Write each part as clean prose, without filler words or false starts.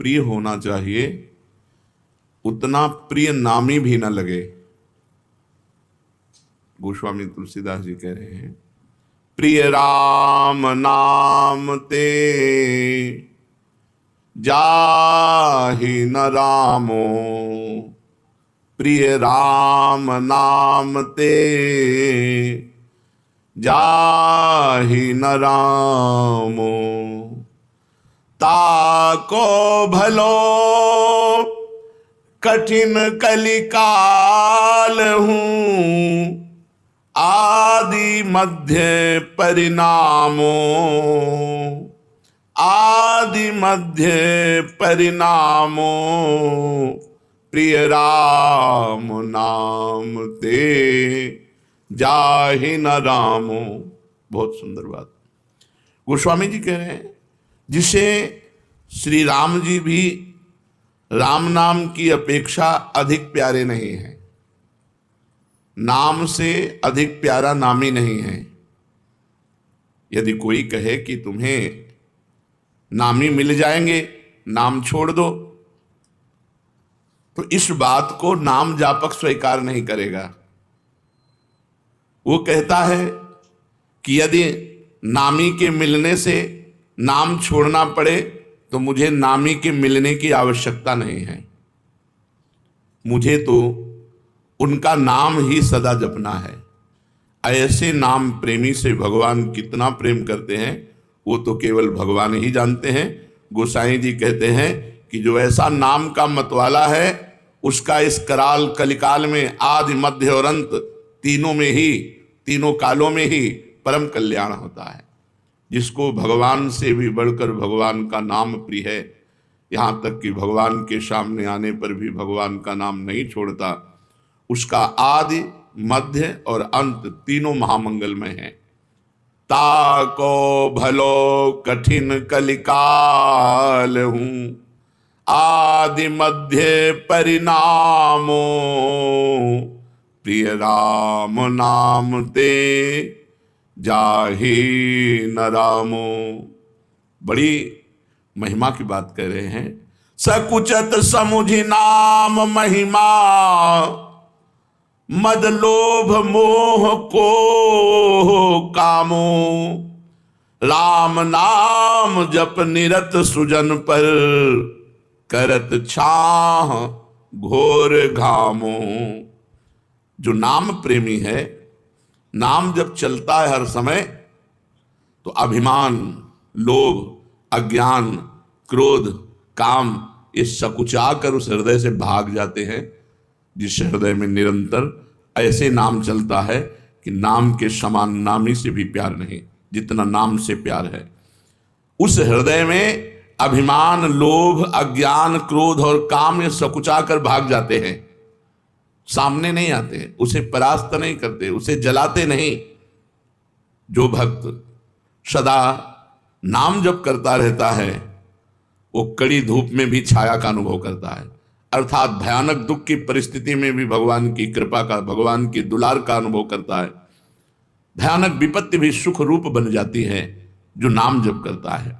प्रिय होना चाहिए, उतना प्रिय नामी भी न लगे। गोस्वामी तुलसीदास जी कह रहे हैं, प्रिय राम नाम ते जाहि न रामो, प्रिय राम नाम ते जाहि न रामो, ताको भलो कठिन कलिकाल हूँ, आदि मध्य परिणामो, आदि मध्य परिणामो, प्रिय राम नाम ते जाहि न रामो। बहुत सुंदर बात गोस्वामी जी कह रहे हैं, जिसे श्री राम जी भी राम नाम की अपेक्षा अधिक प्यारे नहीं हैं, नाम से अधिक प्यारा नामी नहीं है। यदि कोई कहे कि तुम्हें नामी मिल जाएंगे, नाम छोड़ दो, तो इस बात को नाम जापक स्वीकार नहीं करेगा। वो कहता है कि यदि नामी के मिलने से नाम छोड़ना पड़े तो मुझे नामी के मिलने की आवश्यकता नहीं है, मुझे तो उनका नाम ही सदा जपना है। ऐसे नाम प्रेमी से भगवान कितना प्रेम करते हैं वो तो केवल भगवान ही जानते हैं। गोसाई जी कहते हैं कि जो ऐसा नाम का मतवाला है उसका इस कराल कलिकाल में आदि मध्य और अंत तीनों में ही, तीनों कालों में ही परम कल्याण होता है। जिसको भगवान से भी बढ़कर भगवान का नाम प्रिय है, यहाँ तक कि भगवान के सामने आने पर भी भगवान का नाम नहीं छोड़ता, उसका आदि मध्य और अंत तीनों महामंगलमय हैं। ताको भलो कठिन कलिकाल हूँ, आदि मध्य परिणामो, प्रिय राम नाम ते जाहि न रामो। बड़ी महिमा की बात कर रहे हैं। सकुचत समुझि नाम महिमा, मद लोभ मोह को कामो, राम नाम जप निरत सुजन पर, करत छाह घोर घामो। जो नाम प्रेमी है, नाम जब चलता है हर समय, तो अभिमान, लोभ, अज्ञान, क्रोध, काम ये सकुचा कर उस हृदय से भाग जाते हैं। जिस हृदय में निरंतर ऐसे नाम चलता है कि नाम के समान नामी से भी प्यार नहीं, जितना नाम से प्यार है, उस हृदय में अभिमान, लोभ, अज्ञान, क्रोध और काम ये सकुचा कर भाग जाते हैं, सामने नहीं आते, उसे परास्त नहीं करते, उसे जलाते नहीं। जो भक्त सदा नाम जप करता रहता है वो कड़ी धूप में भी छाया का अनुभव करता है, अर्थात भयानक दुख की परिस्थिति में भी भगवान की कृपा का, भगवान की दुलार का अनुभव करता है। भयानक विपत्ति भी सुख रूप बन जाती है जो नाम जप करता है।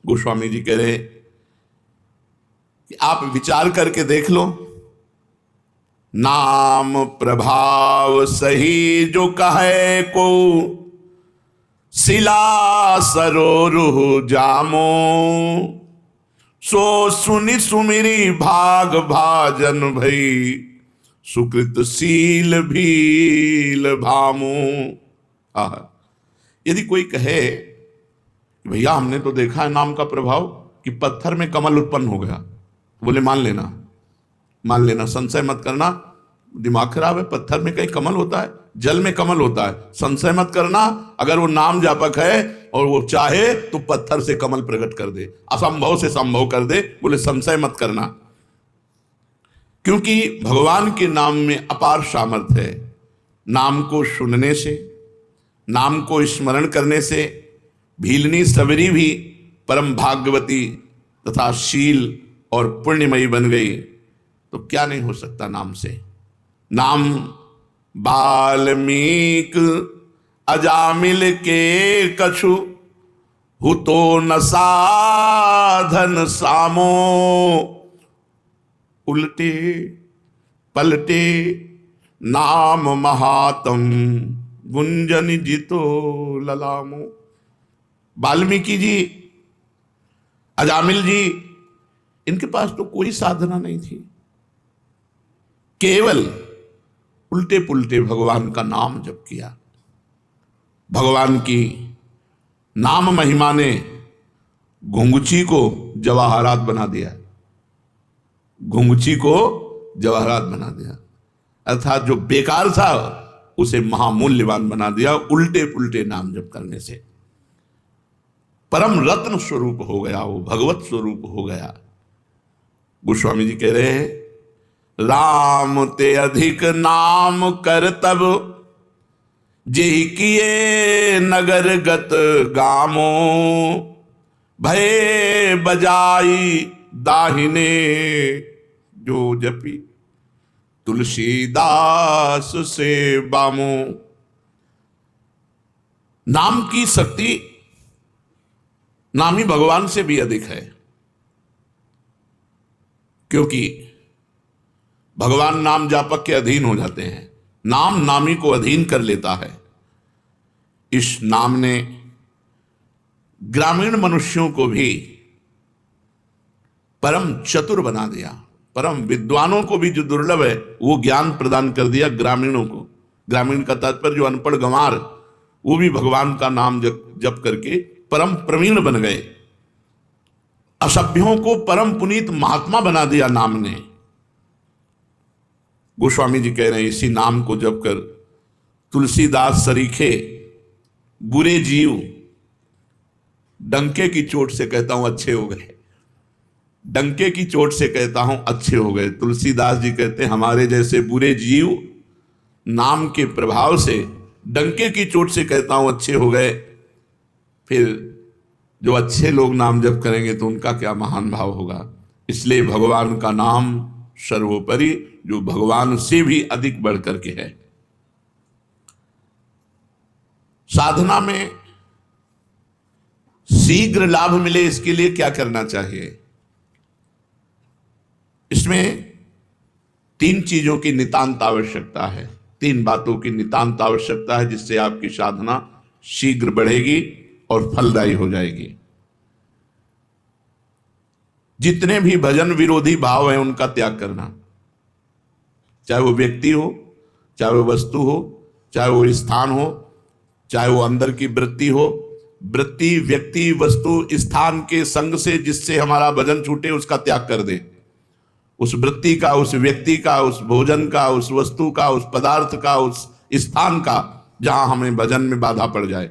गोस्वामी जी कह रहे कि आप विचार करके देख लो, नाम प्रभाव सही जो कहे को, शिला सरोरुह जामो, सो सुनि सुमिरी भाग भाजन भई, सुकृत सील भील भामो। यदि कोई कहे भैया हमने तो देखा है नाम का प्रभाव कि पत्थर में कमल उत्पन्न हो गया, बोले मान लेना, मान लेना, संशय मत करना, दिमाग खराब है। पत्थर में कहीं कमल होता है? जल में कमल होता है, संशय मत करना। अगर वो नाम जापक है और वो चाहे तो पत्थर से कमल प्रकट कर दे, असंभव से संभव कर दे, बोले संशय मत करना। क्योंकि भगवान के नाम में अपार सामर्थ्य है। नाम को सुनने से, नाम को स्मरण करने से भीलनी सबरी भी परम भाग्यवती तथा शील और पुण्यमयी बन गई, तो क्या नहीं हो सकता नाम से। नाम वाल्मीकि अजामिल के कछु, हु तो न साधन सामो, उल्टे पलटे नाम महातम, गुंजन जितो ललामो। वाल्मीकि जी, अजामिल जी, इनके पास तो कोई साधना नहीं थी, केवल उल्टे पुल्टे भगवान का नाम जप किया। भगवान की नाम महिमा ने घुंघची को जवाहरात बना दिया, घुंघची को जवाहरात बना दिया, अर्थात जो बेकार था उसे महामूल्यवान बना दिया उल्टे पुल्टे नाम जप करने से। परम रत्न स्वरूप हो गया, वो भगवत स्वरूप हो गया। गोस्वामी जी कह रहे हैं, राम ते अधिक नाम कर तब, जेहि किए नगर गत गामो, भय बजाई दाहिने जो जपी, तुलसीदास से बामो। नाम की शक्ति नामी भगवान से भी अधिक है, क्योंकि भगवान नाम जापक के अधीन हो जाते हैं, नाम नामी को अधीन कर लेता है। इस नाम ने ग्रामीण मनुष्यों को भी परम चतुर बना दिया, परम विद्वानों को भी जो दुर्लभ है वो ज्ञान प्रदान कर दिया ग्रामीणों को। ग्रामीण का तात्पर्य जो अनपढ़ गंवार, वो भी भगवान का नाम जप करके परम प्रवीण बन गए। असभ्यों को परम पुनीत महात्मा बना दिया नाम ने। गोस्वामी जी कह रहे हैं, इसी नाम को जप कर तुलसीदास सरीखे बुरे जीव, डंके की चोट से कहता हूं अच्छे हो गए, डंके की चोट से कहता हूं अच्छे हो गए। तुलसीदास जी कहते हैं, हमारे जैसे बुरे जीव नाम के प्रभाव से डंके की चोट से कहता हूं अच्छे हो गए। फिर जो अच्छे लोग नाम जप करेंगे तो उनका क्या महान भाव होगा। इसलिए भगवान का नाम सर्वोपरि, जो भगवान से भी अधिक बढ़ करके है। साधना में शीघ्र लाभ मिले, इसके लिए क्या करना चाहिए? इसमें तीन चीजों की नितांत आवश्यकता है, तीन बातों की नितांत आवश्यकता है, जिससे आपकी साधना शीघ्र बढ़ेगी और फलदायी हो जाएगी। जितने भी भजन विरोधी भाव हैं उनका त्याग करना, चाहे वो व्यक्ति हो, चाहे वो वस्तु हो, चाहे वो स्थान हो, चाहे वो अंदर की वृत्ति हो। वृत्ति, व्यक्ति, वस्तु, स्थान के संग से जिससे हमारा भजन छूटे उसका त्याग कर दे। उस वृत्ति का, उस व्यक्ति का, उस भोजन का, उस वस्तु का, उस पदार्थ का, उस स्थान का, जहां हमें भजन में बाधा पड़ जाए।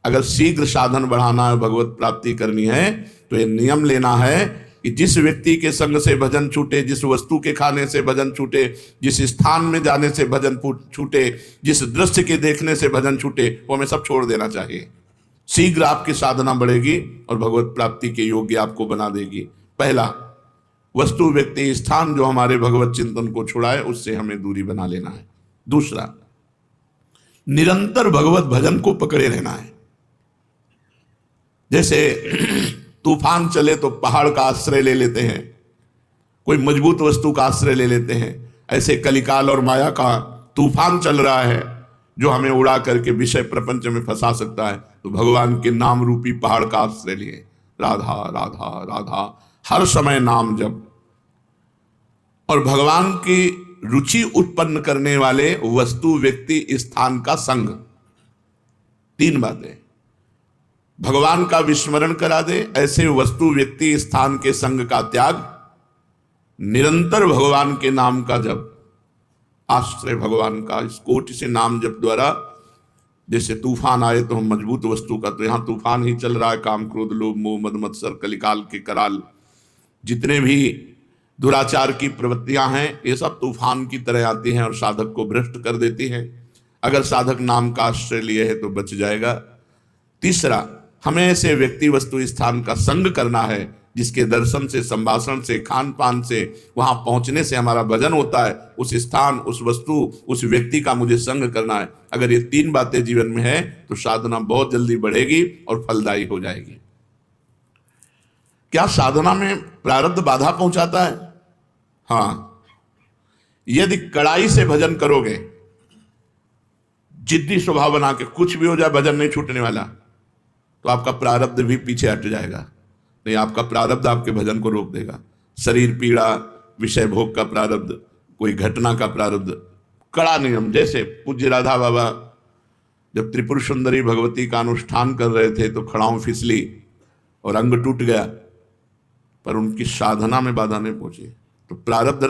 अगर शीघ्र साधन बढ़ाना है, भगवत प्राप्ति करनी है, तो ये नियम लेना है कि जिस व्यक्ति के संग से भजन छूटे, जिस वस्तु के खाने से भजन छूटे, जिस स्थान में जाने से भजन छूटे, जिस दृश्य के देखने से भजन छूटे, वो हमें सब छोड़ देना चाहिए। शीघ्र आपकी साधना बढ़ेगी और भगवत प्राप्ति के योग्य आपको बना देगी। पहला, वस्तु, व्यक्ति, स्थान जो हमारे भगवत चिंतन को छुड़ाए, उससे हमें दूरी बना लेना है। दूसरा, निरंतर भगवत भजन को पकड़े रहना है। जैसे तूफान चले तो पहाड़ का आश्रय ले लेते हैं, कोई मजबूत वस्तु का आश्रय ले लेते हैं, ऐसे कलिकाल और माया का तूफान चल रहा है जो हमें उड़ा करके विषय प्रपंच में फंसा सकता है। तो भगवान के नाम रूपी पहाड़ का आश्रय लिए, राधा राधा राधा, हर समय नाम जप। और भगवान की रुचि उत्पन्न करने वाले वस्तु, व्यक्ति, स्थान का संग। तीन बातें, भगवान का विस्मरण करा दे, ऐसे वस्तु, व्यक्ति, स्थान के संग का त्याग, निरंतर भगवान के नाम का जप, आश्रय भगवान का। इस कोटि से नाम जप द्वारा, जैसे तूफान आए तो हम मजबूत वस्तु का, तो यहां तूफान ही चल रहा है, काम, क्रोध, लोभ, मोह, मद, मत्सर, कलिकाल के कराल, जितने भी दुराचार की प्रवृत्तियां हैं, ये सब तूफान की तरह आती हैं और साधक को भ्रष्ट कर देती हैं। अगर साधक नाम का आश्रय लिए है तो बच जाएगा। तीसरा, हमें ऐसे व्यक्ति, वस्तु, स्थान का संग करना है जिसके दर्शन से, संभाषण से, खान पान से, वहां पहुंचने से हमारा भजन होता है, उस स्थान, उस वस्तु, उस व्यक्ति का मुझे संग करना है। अगर ये 3 बातें जीवन में है तो साधना बहुत जल्दी बढ़ेगी और फलदायी हो जाएगी। क्या साधना में प्रारब्ध बाधा पहुंचाता है? हाँ, यदि कड़ाई से भजन करोगे, जिद्दी स्वभाव बना के, कुछ भी हो जाए भजन नहीं छूटने वाला, तो आपका प्रारब्ध भी पीछे हट जाएगा। नहीं, आपका प्रारब्ध आपके भजन को रोक देगा। शरीर पीड़ा, विषय भोग का प्रारब्ध, कोई घटना का प्रारब्ध, कड़ा नियम। जैसे पूज्य राधा बाबा जब त्रिपुर सुंदरी भगवती का अनुष्ठान कर रहे थे तो खड़ाऊं फिसली और अंग टूट गया, पर उनकी साधना में बाधा नहीं पहुंची, तो प्रारब्ध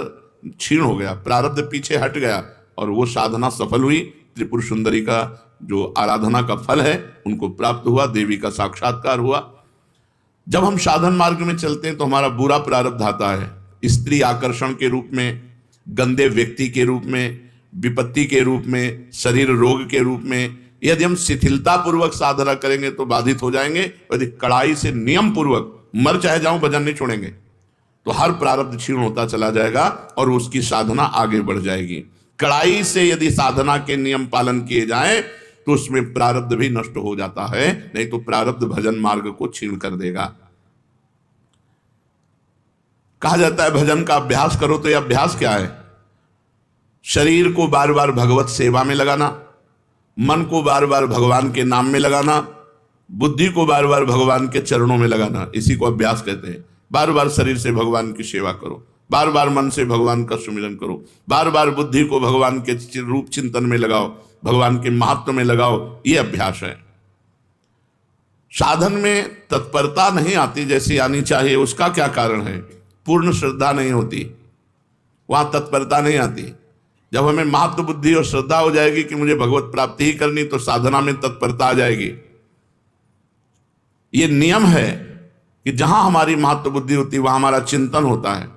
क्षीण हो गया, प्रारब्ध पीछे हट गया और वो साधना सफल हुई। त्रिपुर सुंदरी का जो आराधना का फल है उनको प्राप्त हुआ, देवी का साक्षात्कार हुआ। जब हम साधन मार्ग में चलते हैं तो हमारा बुरा प्रारब्ध आता है, स्त्री आकर्षण के रूप में, गंदे व्यक्ति के रूप में, विपत्ति के रूप में, शरीर रोग के रूप में। यदि हम शिथिलता पूर्वक साधना करेंगे तो बाधित हो जाएंगे। यदि कड़ाई से नियम पूर्वक, मर चाहे जाऊं भजन नहीं छोड़ेंगे, तो हर प्रारब्ध क्षीण होता चला जाएगा और उसकी साधना आगे बढ़ जाएगी। कड़ाई से यदि साधना के नियम पालन किए जाएं तो उसमें प्रारब्ध भी नष्ट हो जाता है, नहीं तो प्रारब्ध भजन मार्ग को क्षीण कर देगा। कहा जाता है भजन का अभ्यास करो, तो यह अभ्यास क्या है? शरीर को बार बार भगवत सेवा में लगाना, मन को बार बार भगवान के नाम में लगाना, बुद्धि को बार बार भगवान के चरणों में लगाना, इसी को अभ्यास कहते हैं। बार बार शरीर से भगवान की सेवा करो, बार बार मन से भगवान का सुमिरन करो, बार बार बुद्धि को भगवान के रूप चिंतन में लगाओ, भगवान के महत्व में लगाओ, ये अभ्यास है। साधन में तत्परता नहीं आती जैसी आनी चाहिए, उसका क्या कारण है? पूर्ण श्रद्धा नहीं होती, वहां तत्परता नहीं आती। जब हमें महत्व बुद्धि और श्रद्धा हो जाएगी कि मुझे भगवत प्राप्ति ही करनी, तो साधना में तत्परता आ जाएगी। ये नियम है कि जहां हमारी महत्व बुद्धि होती है वहां हमारा चिंतन होता है,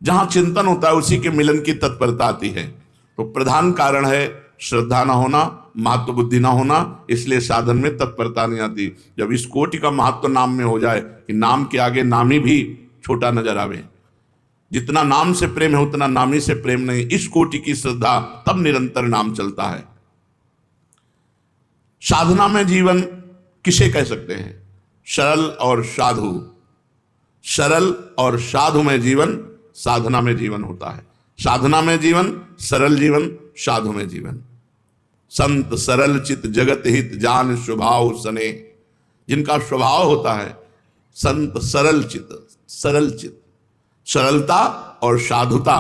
जहां चिंतन होता है उसी के मिलन की तत्परता आती है। तो प्रधान कारण है श्रद्धा ना होना, महत्व बुद्धि ना होना, इसलिए साधन में तत्परता नहीं आती। जब इस कोटि का महत्व नाम में हो जाए कि नाम के आगे नामी भी छोटा नजर आवे, जितना नाम से प्रेम है उतना नामी से प्रेम नहीं, इस कोटि की श्रद्धा, तब निरंतर नाम चलता है। साधना में जीवन किसे कह सकते हैं? सरल और साधु। सरल और साधु में जीवन, साधना में जीवन होता है। साधना में जीवन, सरल जीवन, साधु में जीवन। संत सरल चित जगत हित जान स्वभाव सने, जिनका स्वभाव होता है संत सरल चित, सरल चित, सरलता और साधुता,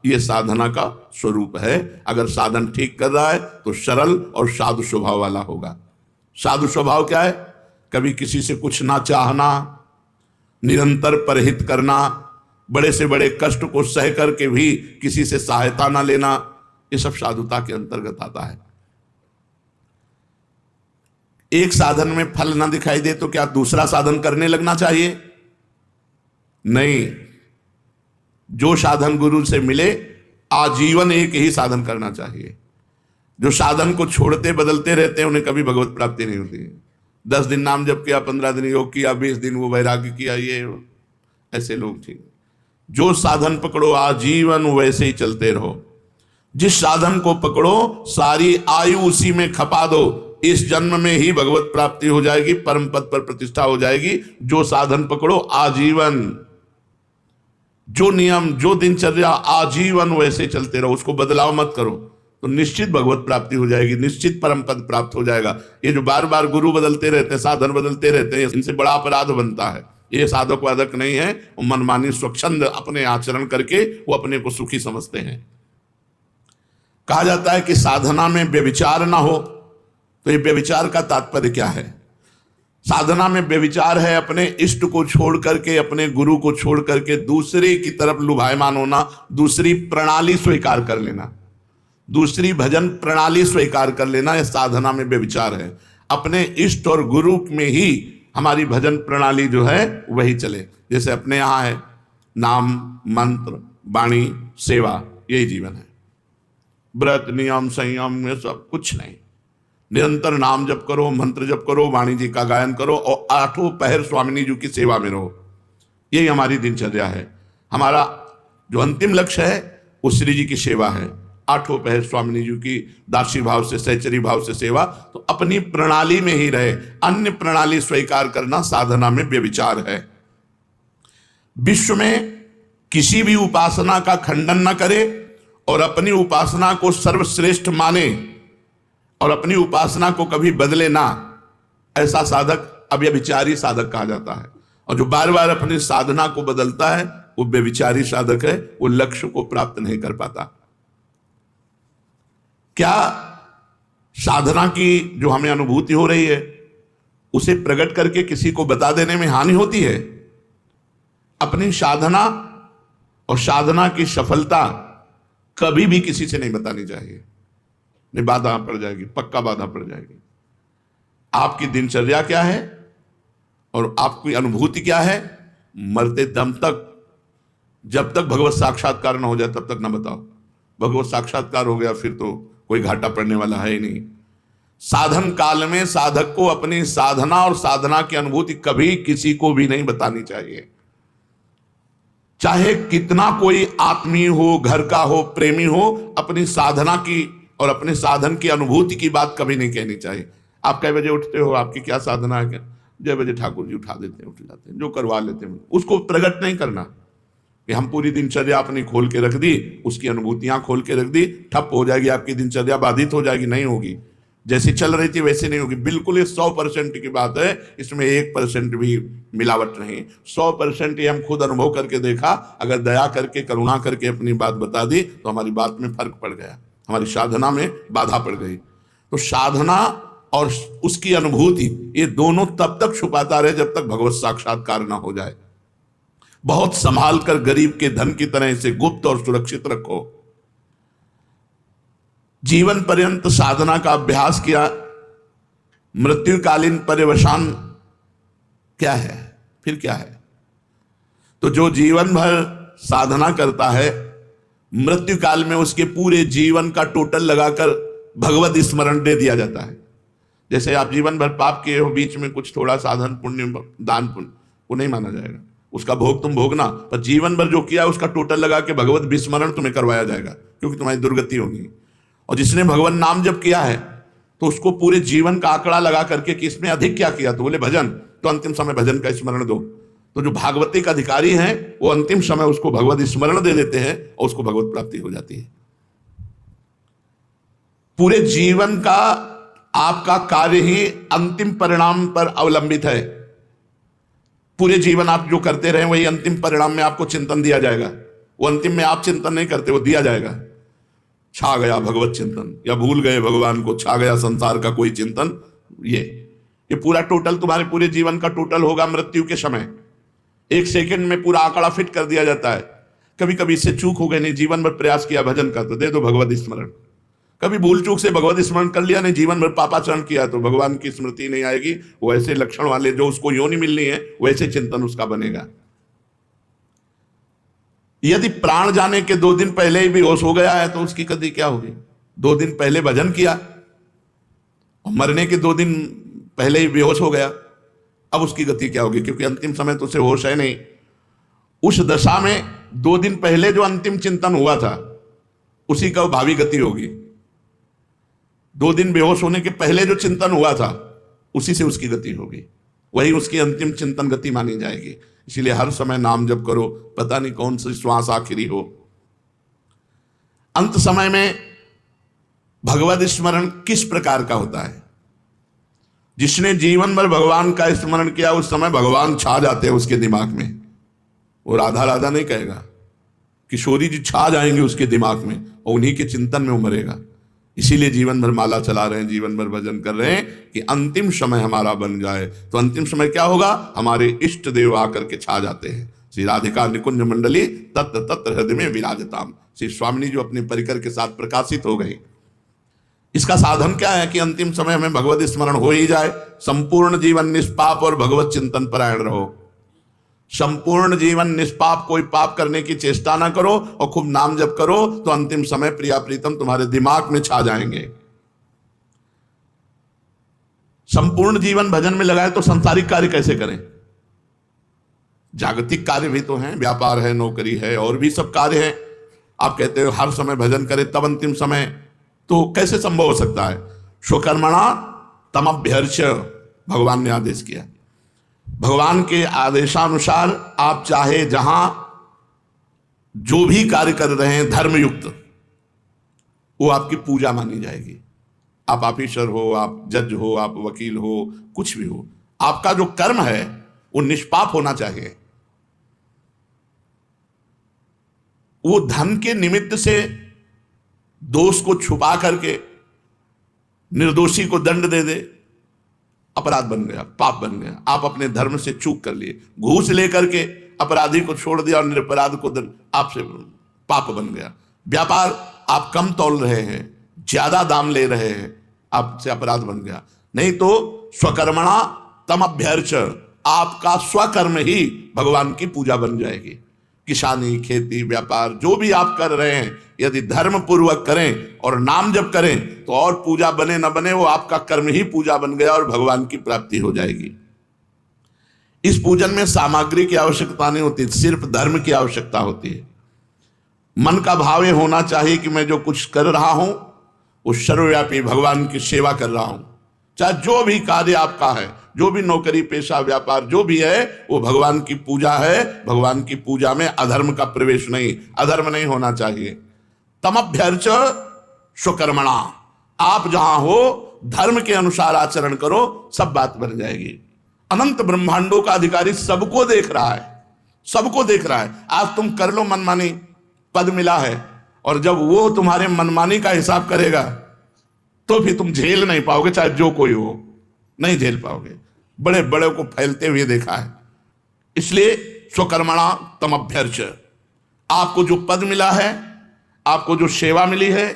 ये साधना का स्वरूप है। अगर साधन ठीक कर रहा है तो सरल और साधु स्वभाव वाला होगा। साधु स्वभाव क्या है? कभी किसी से कुछ ना चाहना, निरंतर परहित करना, बड़े से बड़े कष्ट को सह करके भी किसी से सहायता ना लेना, ये सब साधुता के अंतर्गत आता है। एक साधन में फल ना दिखाई दे तो क्या दूसरा साधन करने लगना चाहिए? नहीं, जो साधन गुरु से मिले आजीवन एक ही साधन करना चाहिए। जो साधन को छोड़ते बदलते रहते हैं उन्हें कभी भगवत प्राप्ति नहीं होती। 10 दिन नाम जप किया, 15 दिन योग किया, 20 दिन वो वैराग्य किया, ये ऐसे लोग ठीक। जो साधन पकड़ो आजीवन वैसे ही चलते रहो। जिस साधन को पकड़ो सारी आयु उसी में खपा दो, इस जन्म में ही भगवत प्राप्ति हो जाएगी, परम पद पर प्रतिष्ठा हो जाएगी। जो साधन पकड़ो आजीवन, जो नियम, जो दिनचर्या आजीवन वैसे चलते रहो, उसको बदलाव मत करो, तो निश्चित भगवत प्राप्ति हो जाएगी, निश्चित परम पद प्राप्त हो जाएगा। ये जो बार बार गुरु बदलते रहते हैं, साधन बदलते रहते हैं, इनसे बड़ा अपराध बनता है। ये साधक वादक नहीं है, वो मनमानी स्वच्छंद अपने आचरण करके वो अपने को सुखी समझते हैं। कहा जाता है कि साधना में व्यभिचार ना हो, तो ये व्यभिचार का तात्पर्य क्या है? साधना में व्यभिचार है अपने इष्ट को छोड़ करके, अपने गुरु को छोड़ करके दूसरे की तरफ लुभायमान होना, दूसरी प्रणाली स्वीकार कर लेना, दूसरी भजन प्रणाली स्वीकार कर लेना, यह साधना में व्यभिचार है। अपने इष्ट और गुरु में ही हमारी भजन प्रणाली जो है वही चले। जैसे अपने यहाँ है नाम, मंत्र, वाणी, सेवा, यही जीवन है। व्रत, नियम, संयम, ये सब कुछ नहीं। निरंतर नाम जप करो, मंत्र जप करो, वाणी जी का गायन करो और 8 पहर स्वामिनी जी की सेवा में रहो। यही हमारी दिनचर्या है। हमारा जो अंतिम लक्ष्य है वो श्री जी की सेवा है। 8 पहर स्वामी जी की दासी भाव से, सहचरी भाव से सेवा। तो अपनी प्रणाली में ही रहे, अन्य प्रणाली स्वीकार करना साधना में व्यभिचार है। विश्व में किसी भी उपासना का खंडन न करे और अपनी उपासना को सर्वश्रेष्ठ माने और अपनी उपासना को कभी बदले ना, ऐसा साधक अव्यभिचारी साधक कहा जाता है। और जो बार बार अपनी साधना को बदलता है वो व्यभिचारी साधक है, वो लक्ष्य को प्राप्त नहीं कर पाता। क्या साधना की जो हमें अनुभूति हो रही है उसे प्रकट करके किसी को बता देने में हानि होती है? अपनी साधना और साधना की सफलता कभी भी किसी से नहीं बतानी चाहिए, नहीं बाधा पड़ जाएगी, पक्का बाधा पड़ जाएगी। आपकी दिनचर्या क्या है और आपकी अनुभूति क्या है, मरते दम तक, जब तक भगवत साक्षात्कार न हो जाए तब तक न बताओ। भगवत साक्षात्कार हो गया फिर तो कोई घाटा पड़ने वाला है ही नहीं। साधन काल में साधक को अपनी साधना और साधना की अनुभूति कभी किसी को भी नहीं बतानी चाहिए। चाहे कितना कोई आत्मीय हो, घर का हो, प्रेमी हो, अपनी साधना की और अपने साधन की अनुभूति की बात कभी नहीं कहनी चाहिए। आप कै बजे उठते हो, आपकी क्या साधना है, क्या 6 बजे ठाकुर जी उठा देते हैं, उठ जाते हैं, जो करवा लेते हैं। उसको प्रकट नहीं करना कि हम पूरी दिनचर्या अपनी खोल के रख दी, उसकी अनुभूतियां खोल के रख दी, ठप हो जाएगी आपकी दिनचर्या, बाधित हो जाएगी। नहीं होगी, जैसी चल रही थी वैसे नहीं होगी। बिल्कुल ये 100% की बात है, इसमें 1% भी मिलावट नहीं। 100% ये हम खुद अनुभव करके देखा। अगर दया करके, करुणा करके अपनी बात बता दी तो हमारी बात में फर्क पड़ गया, हमारी साधना में बाधा पड़ गई। तो साधना और उसकी अनुभूति ये दोनों तब तक छुपाता रहे जब तक भगवत साक्षात्कार ना हो जाए। बहुत संभाल कर गरीब के धन की तरह इसे गुप्त और सुरक्षित रखो। जीवन पर्यंत साधना का अभ्यास किया, मृत्युकालीन पर्यवसान क्या है, फिर क्या है? तो जो जीवन भर साधना करता है, मृत्यु काल में उसके पूरे जीवन का टोटल लगाकर भगवत स्मरण दे दिया जाता है। जैसे आप जीवन भर पाप किए हो, बीच में कुछ थोड़ा साधन पुण्य, दान पुण्य, वो नहीं माना जाएगा, उसका भोग तुम भोगना, पर जीवन भर जो किया उसका टोटल लगा के भगवत विस्मरण तुम्हें करवाया जाएगा, क्योंकि तुम्हारी दुर्गति होगी। और जिसने भगवान नाम जप किया है तो उसको पूरे जीवन का आंकड़ा लगा करके कि इसमें अधिक क्या किया, तो बोले भजन, तो अंतिम समय भजन का स्मरण दो। तो जो भागवतिक अधिकारी हैं वो अंतिम समय उसको भगवत स्मरण दे देते हैं और उसको भगवत प्राप्ति हो जाती है। पूरे जीवन का आपका कार्य ही अंतिम परिणाम पर अवलंबित है। पूरे जीवन आप जो करते रहे वही अंतिम परिणाम में आपको चिंतन दिया जाएगा। वो अंतिम में आप चिंतन नहीं करते, वो दिया जाएगा। छा गया भगवत चिंतन, या भूल गए भगवान को, छा गया संसार का कोई चिंतन, ये पूरा टोटल तुम्हारे पूरे जीवन का टोटल होगा मृत्यु के समय। 1 सेकंड में पूरा आंकड़ा फिट कर दिया जाता है। कभी कभी इससे चूक हो गए, नहीं जीवन भर प्रयास किया भजन का, तो दे दो भगवत स्मरण। कभी भूल चूक से भगवत स्मरण कर लिया, नहीं जीवन भर पापाचरण किया, तो भगवान की स्मृति नहीं आएगी। वो ऐसे लक्षण वाले जो उसको योनि मिलनी है वैसे चिंतन उसका बनेगा। यदि प्राण जाने के 2 दिन पहले ही बेहोश हो गया है तो उसकी गति क्या होगी? 2 दिन पहले भजन किया और मरने के 2 दिन पहले ही बेहोश हो गया, अब उसकी गति क्या होगी? क्योंकि अंतिम समय तो उसे होश है नहीं। उस दशा में 2 दिन पहले जो अंतिम चिंतन हुआ था उसी का भावी गति होगी। 2 दिन बेहोश होने के पहले जो चिंतन हुआ था उसी से उसकी गति होगी, वही उसकी अंतिम चिंतन गति मानी जाएगी। इसीलिए हर समय नाम जप करो, पता नहीं कौन सी श्वास आखिरी हो। अंत समय में भगवत स्मरण किस प्रकार का होता है? जिसने जीवन भर भगवान का स्मरण किया उस समय भगवान छा जाते हैं उसके दिमाग में। वो राधा राधा नहीं कहेगा, किशोरी जी छा जाएंगे उसके दिमाग में और उन्हीं के चिंतन में उमरेगा। इसीलिए जीवन भर माला चला रहे हैं, जीवन भर भजन कर रहे हैं कि अंतिम समय हमारा बन जाए। तो अंतिम समय क्या होगा? हमारे इष्ट देव आकर के छा जाते हैं। श्री राधिका निकुंज मंडली तत्र तत्र हृदय में विराजताम। श्री स्वामिनी जो अपने परिकर के साथ प्रकाशित हो गई। इसका साधन क्या है कि अंतिम समय में भगवत स्मरण हो ही जाए। संपूर्ण जीवन निष्पाप और भगवत चिंतन परायण रहो। संपूर्ण जीवन निष्पाप, कोई पाप करने की चेष्टा ना करो और खूब नाम जप करो, तो अंतिम समय प्रिया प्रीतम तुम्हारे दिमाग में छा जाएंगे। संपूर्ण जीवन भजन में लगाए तो संसारिक कार्य कैसे करें? जागतिक कार्य भी तो हैं, व्यापार है, नौकरी है, और भी सब कार्य हैं। आप कहते हो हर समय भजन करें तब अंतिम समय, तो कैसे संभव हो सकता है? स्वकर्मणा तमभ्यर्च्य भगवान ने आदेश किया। भगवान के आदेशानुसार आप चाहे जहां जो भी कार्य कर रहे हैं धर्मयुक्त, वो आपकी पूजा मानी जाएगी। आप ऑफिसर हो, आप जज हो, आप वकील हो, कुछ भी हो, आपका जो कर्म है वो निष्पाप होना चाहिए। वो धन के निमित्त से दोष को छुपा करके निर्दोषी को दंड दे दे, अपराध बन गया, पाप बन गया। आप अपने धर्म से चूक कर लिए, घूस लेकर के अपराधी को छोड़ दिया और निरपराध को दंड, आपसे पाप बन गया। व्यापार आप कम तौल रहे हैं, ज्यादा दाम ले रहे हैं, आपसे अपराध बन गया। नहीं तो स्वकर्मणा तमभ्यर्च, आपका स्वकर्म ही भगवान की पूजा बन जाएगी। किसानी, खेती, व्यापार जो भी आप कर रहे हैं, यदि धर्म पूर्वक करें और नाम जप करें तो और पूजा बने न बने, वो आपका कर्म ही पूजा बन गया और भगवान की प्राप्ति हो जाएगी। इस पूजन में सामग्री की आवश्यकता नहीं होती, सिर्फ धर्म की आवश्यकता होती है। मन का भाव ये होना चाहिए कि मैं जो कुछ कर रहा हूं वो सर्वव्यापी भगवान की सेवा कर रहा हूं। चाहे जो भी कार्य आपका है, जो भी नौकरी, पेशा, व्यापार जो भी है, वो भगवान की पूजा है। भगवान की पूजा में अधर्म का प्रवेश नहीं, अधर्म नहीं होना चाहिए। तमभ्यर्च स्वकर्मणा, आप जहां हो धर्म के अनुसार आचरण करो, सब बात बन जाएगी। अनंत ब्रह्मांडों का अधिकारी सबको देख रहा है, सबको देख रहा है। आज तुम कर लो मनमानी, पद मिला है, और जब वो तुम्हारे मनमानी का हिसाब करेगा तो फिर तुम झेल नहीं पाओगे, चाहे जो कोई हो, नहीं झेल पाओगे। बड़े बड़े को फैलते हुए देखा है। इसलिए स्वकर्मणा तमभ्यर्च, आपको जो पद मिला है, आपको जो सेवा मिली है,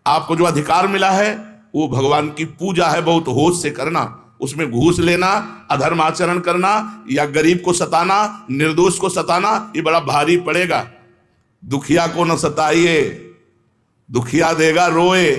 आपको जो अधिकार मिला है, वो भगवान की पूजा है। बहुत होश से करना, उसमें घूस लेना, अधर्म आचरण करना या गरीब को सताना, निर्दोष को सताना, ये बड़ा भारी पड़ेगा। दुखिया को न सताइए, दुखिया देगा रोए,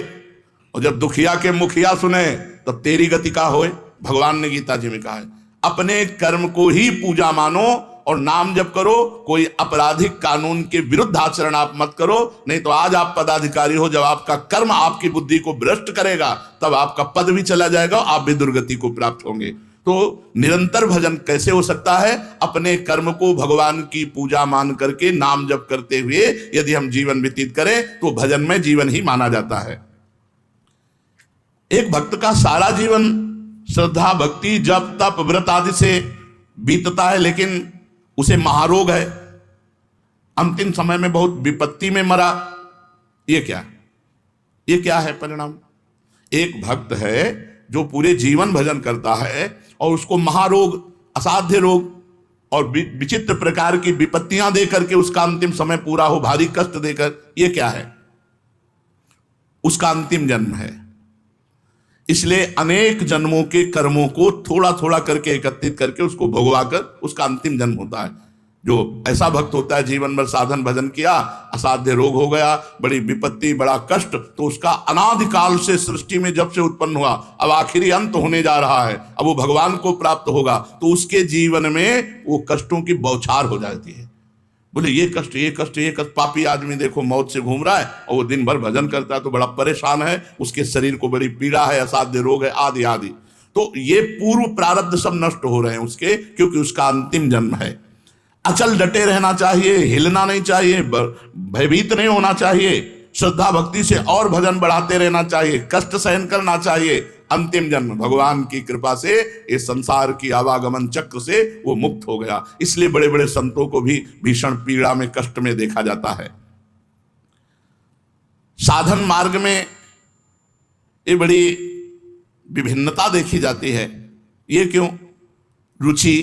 और जब दुखिया के मुखिया सुने तब तेरी गति का होए। भगवान ने गीता जी में कहा है, अपने कर्म को ही पूजा मानो और नाम जप करो। कोई आपराधिक कानून के विरुद्ध आचरण आप मत करो, नहीं तो आज आप पदाधिकारी हो, जब आपका कर्म आपकी बुद्धि को भ्रष्ट करेगा तब आपका पद भी चला जाएगा, आप भी दुर्गति को प्राप्त होंगे। तो निरंतर भजन कैसे हो सकता है? अपने कर्म को भगवान की पूजा मान करके नाम जप करते हुए यदि हम जीवन व्यतीत करें तो भजन में जीवन ही माना जाता है। एक भक्त का सारा जीवन श्रद्धा, भक्ति, जप, तप, व्रत आदि से बीतता है, लेकिन उसे महारोग है, अंतिम समय में बहुत विपत्ति में मरा। ये क्या है परिणाम? एक भक्त है जो पूरे जीवन भजन करता है और उसको महारोग, असाध्य रोग और विचित्र प्रकार की विपत्तियां देकर के उसका अंतिम समय पूरा हो, भारी कष्ट देकर, ये क्या है? उसका अंतिम जन्म है। इसलिए अनेक जन्मों के कर्मों को थोड़ा थोड़ा करके एकत्रित करके उसको भोगवा कर उसका अंतिम जन्म होता है। जो ऐसा भक्त होता है जीवन भर साधन भजन किया, असाध्य रोग हो गया, बड़ी विपत्ति, बड़ा कष्ट, तो उसका अनादिकाल से सृष्टि में जब से उत्पन्न हुआ, अब आखिरी अंत होने जा रहा है, अब वो भगवान को प्राप्त होगा, तो उसके जीवन में वो कष्टों की बौछार हो जाती है। बोले ये कष्ट, ये कष्ट, ये कष्ट। पापी आदमी देखो मौत से घूम रहा है और वो दिन भर भजन करता है तो बड़ा परेशान है, उसके शरीर को बड़ी पीड़ा है, असाध्य रोग है, आदि आदि। तो ये पूर्व प्रारब्ध सब नष्ट हो रहे हैं उसके, क्योंकि उसका अंतिम जन्म है। अचल डटे रहना चाहिए, हिलना नहीं चाहिए, भयभीत नहीं होना चाहिए, श्रद्धा भक्ति से और भजन बढ़ाते रहना चाहिए, कष्ट सहन करना चाहिए। अंतिम जन्म भगवान की कृपा से इस संसार की आवागमन चक्र से वो मुक्त हो गया। इसलिए बड़े बड़े संतों को भी भीषण पीड़ा में, कष्ट में देखा जाता है। साधन मार्ग में ये बड़ी विभिन्नता देखी जाती है। ये क्यों? रुचि,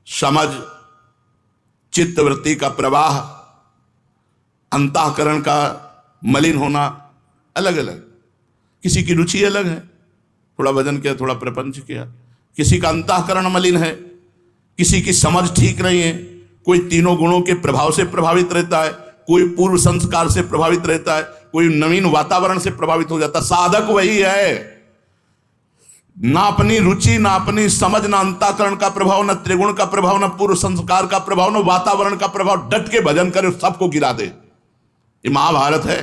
समझ, चित्तवृत्ति का प्रवाह, अंतःकरण का मलिन होना अलग अलग। किसी की रुचि अलग है, थोड़ा भजन किया, थोड़ा प्रपंच किया। किसी का अंतःकरण मलिन है, किसी की समझ ठीक नहीं है, कोई तीनों गुणों के प्रभाव से प्रभावित रहता है, कोई पूर्व संस्कार से प्रभावित रहता है, कोई नवीन वातावरण से प्रभावित हो जाता है। साधक वही है ना अपनी रुचि, ना अपनी समझ, ना अंतःकरण का प्रभाव, ना त्रिगुण का प्रभाव, ना पूर्व संस्कार का प्रभाव, ना वातावरण का प्रभाव। डट के भजन करे, सबको गिरा दे। ये महाभारत है।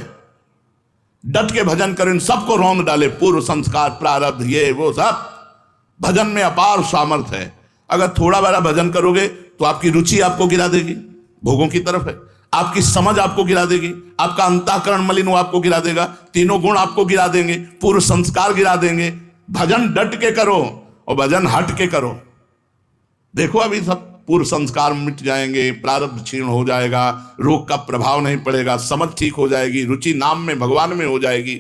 डट के भजन करे, इन सबको रौंद डाले। पूर्व संस्कार, प्रारब्ध, ये वो सब। भजन में अपार सामर्थ्य है। अगर थोड़ा बड़ा भजन करोगे तो आपकी रुचि आपको गिरा देगी, भोगों की तरफ है। आपकी समझ आपको गिरा देगी, आपका अंतःकरण मलिन वो आपको गिरा देगा, तीनों गुण आपको गिरा देंगे, पूर्व संस्कार गिरा देंगे। भजन डट के करो और भजन हट के करो। देखो अभी सब पूर्व संस्कार मिट जाएंगे, प्रारब्ध क्षीण हो जाएगा, रोग का प्रभाव नहीं पड़ेगा, समझ ठीक हो जाएगी, रुचि नाम में, भगवान में हो जाएगी।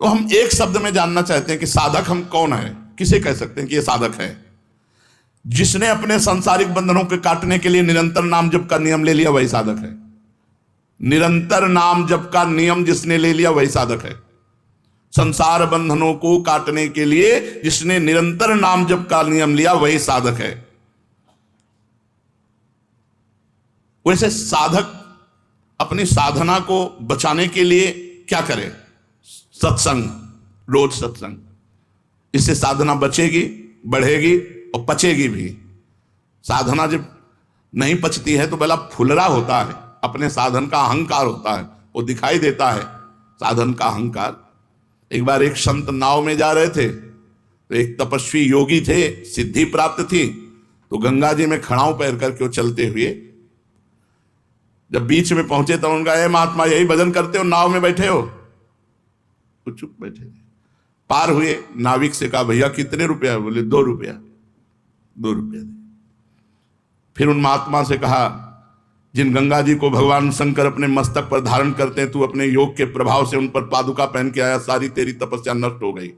तो हम एक शब्द में जानना चाहते हैं कि साधक हम कौन है, किसे कह सकते हैं कि ये साधक है? जिसने अपने सांसारिक बंधनों के काटने के लिए निरंतर नाम जप का नियम ले लिया, वही साधक है। निरंतर नाम जप का नियम जिसने ले लिया, वही साधक है। संसार बंधनों को काटने के लिए जिसने निरंतर नाम जप का नियम लिया, वही साधक है। वैसे साधक अपनी साधना को बचाने के लिए क्या करे? सत्संग, रोज सत्संग। इससे साधना बचेगी, बढ़ेगी और पचेगी भी। साधना जब नहीं पचती है तो बड़ा फुलरा होता है, अपने साधन का अहंकार होता है, वो दिखाई देता है साधन का अहंकार। एक बार एक संत नाव में जा रहे थे, तो एक तपस्वी योगी थे, सिद्धि प्राप्त थी, तो गंगा जी में खड़ाऊ पैर करके वो चलते हुए जब बीच में पहुंचे तो उनका, ए महात्मा यही भजन करते हो, नाव में बैठे हो? तो चुप बैठे। पार हुए, नाविक से कहा भैया कितने रुपया? बोले 2 रुपया। 2 रुपया दे। फिर उन महात्मा से कहा, जिन गंगा जी को भगवान शंकर अपने मस्तक पर धारण करते हैं, तू अपने योग के प्रभाव से उन पर पादुका पहन के आया, सारी तेरी तपस्या नष्ट हो गई।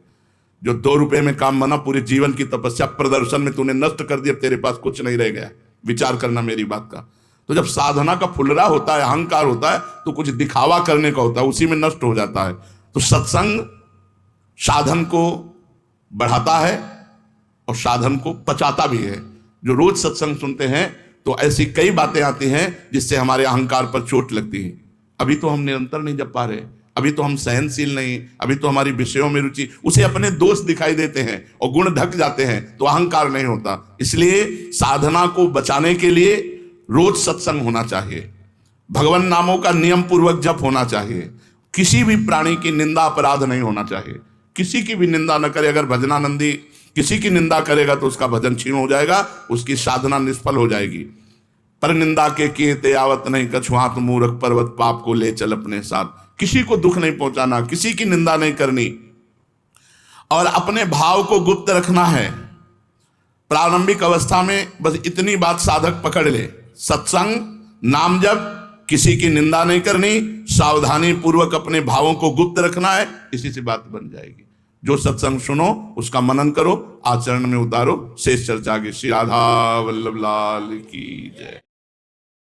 जो 2 रुपये में काम बना, पूरे जीवन की तपस्या प्रदर्शन में तूने नष्ट कर दिया, तेरे पास कुछ नहीं रह गया। विचार करना मेरी बात का। तो जब साधना का फुलरा होता है, अहंकार होता है, तो कुछ दिखावा करने का होता है, उसी में नष्ट हो जाता है। तो सत्संग साधन को बढ़ाता है और साधन को पचाता भी है। जो रोज सत्संग सुनते हैं तो ऐसी कई बातें आती हैं जिससे हमारे अहंकार पर चोट लगती है। अभी तो हम निरंतर नहीं जप पा रहे, अभी तो हम सहनशील नहीं, अभी तो हमारी विषयों में रुचि, उसे अपने दोष दिखाई देते हैं और गुण ढक जाते हैं, तो अहंकार नहीं होता। इसलिए साधना को बचाने के लिए रोज सत्संग होना चाहिए, भगवान नामों का नियम पूर्वक जप होना चाहिए, किसी भी प्राणी की निंदा अपराध नहीं होना चाहिए, किसी की भी निंदा न करे। अगर भजनानंदी किसी की निंदा करेगा तो उसका भजन क्षीण हो जाएगा, उसकी साधना निष्फल हो जाएगी। पर निंदा के किए ते आवत नहीं, कछुआत मूर्ख पर्वत पाप को ले चल अपने साथ। किसी को दुख नहीं पहुंचाना, किसी की निंदा नहीं करनी और अपने भाव को गुप्त रखना है। प्रारंभिक अवस्था में बस इतनी बात साधक पकड़ ले, सत्संग, नाम जप, किसी की निंदा नहीं करनी, सावधानी पूर्वक अपने भावों को गुप्त रखना है, इसी से बात बन जाएगी। जो सत्संग सुनो उसका मनन करो, आचरण में उतारो। शेष चर्चा की। श्री राधा वल्लभ लाल की जय।